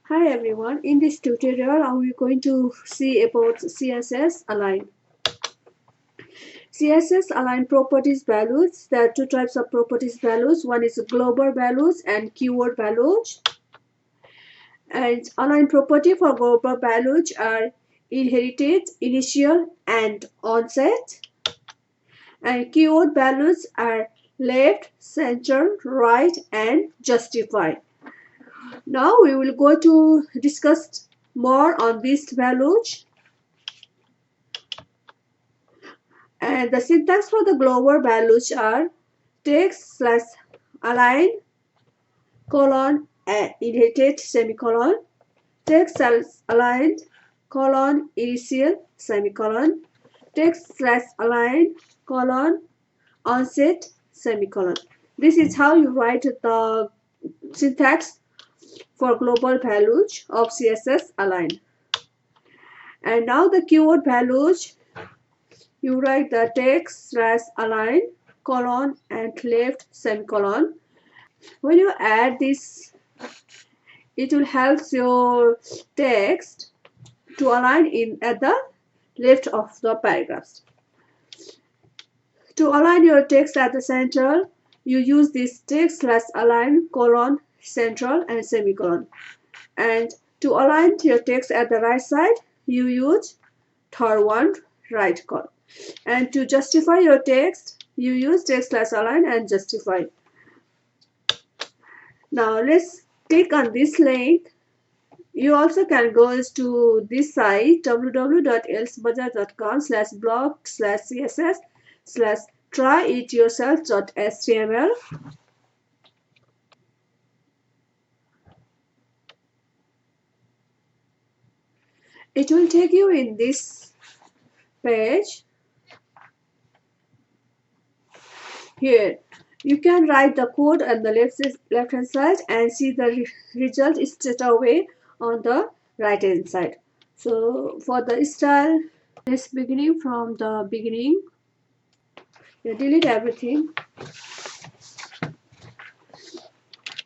Hi everyone, in this tutorial we are going to see about CSS Align. CSS Align properties values. There are two types of properties values. One is global values and keyword values. And align property for global values are inherited, initial and onset. And keyword values are left, center, right and justify. Now we will go to discuss more on these values. And the syntax for the global values are text slash align colon inherited semicolon, text slash aligned colon initial semicolon, text slash align colon onset semicolon. This is how you write the syntax for global values of CSS Align. And now the keyword values, you write the text slash align colon and left semicolon. When you add this, it will help your text to align in at the left of the paragraphs. To align your text at the center, you use this text slash align colon central and semicolon. And to align your text at the right side, you use third one right column. And to justify your text, you use text slash align and justify. Now let's click on this link. You also can go to this site www.elsbuzzer.com/blog/css/tryityourself.html. It will take you in this page. Here you can write the code on the left hand side and see the result straight away on the right hand side. So for the style, let's beginning from the beginning. You delete everything.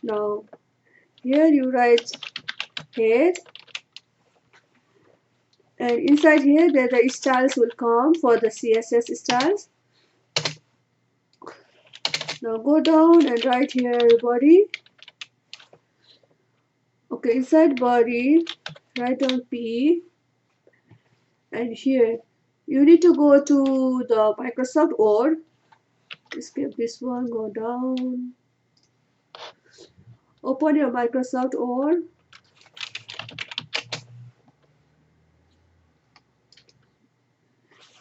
Now here you write head, and inside here the styles will come for the CSS styles. Now go down and write here body. Okay, inside body write down P, and here you need to go to the Microsoft Word. Escape this one, go down, open your Microsoft Word.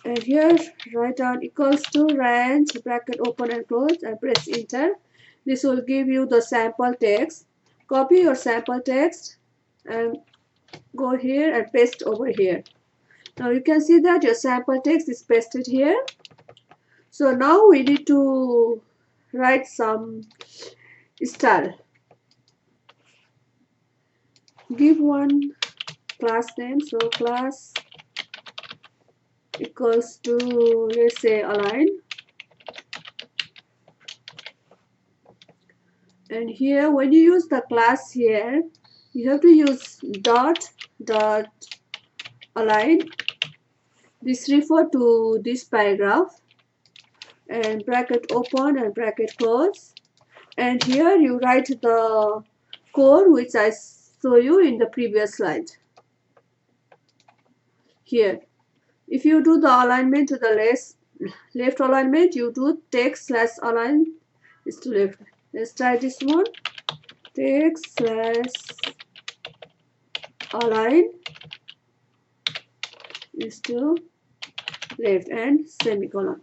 And here write down equals to range bracket open and close and press enter. This will give you the sample text. Copy your sample text and go here and paste over here. Now you can see that your sample text is pasted here. So now we need to write some style. Give one class name, so class equals to, let's say, align. And here when you use the class here, you have to use dot align. This refer to this paragraph, and bracket open and bracket close. And here you write the code which I show you in the previous slide. Here, if you do the alignment to the left alignment, you do text slash align is to left. Let's try this one. Text slash align is to left and semicolon.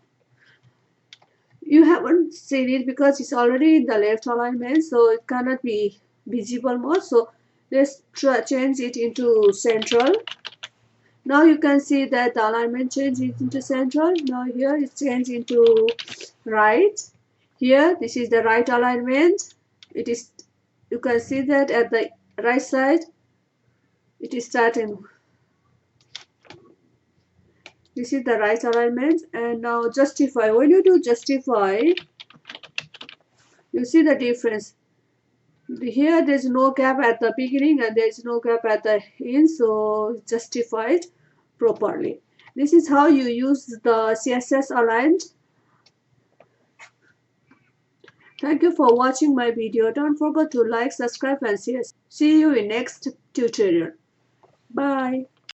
You haven't seen it because it's already in the left alignment, so it cannot be visible more. So let's change it into central. Now you can see that the alignment changed into central. Now here it's changed into right. Here this is the right alignment. It is, you can see that at the right side it is starting. This is the right alignment. And now justify. When you do justify, you see the difference. Here there is no gap at the beginning and there is no gap at the end, so justified properly. This is how you use the CSS Align. Thank you for watching my video. Don't forget to like, subscribe and see you in next tutorial. Bye.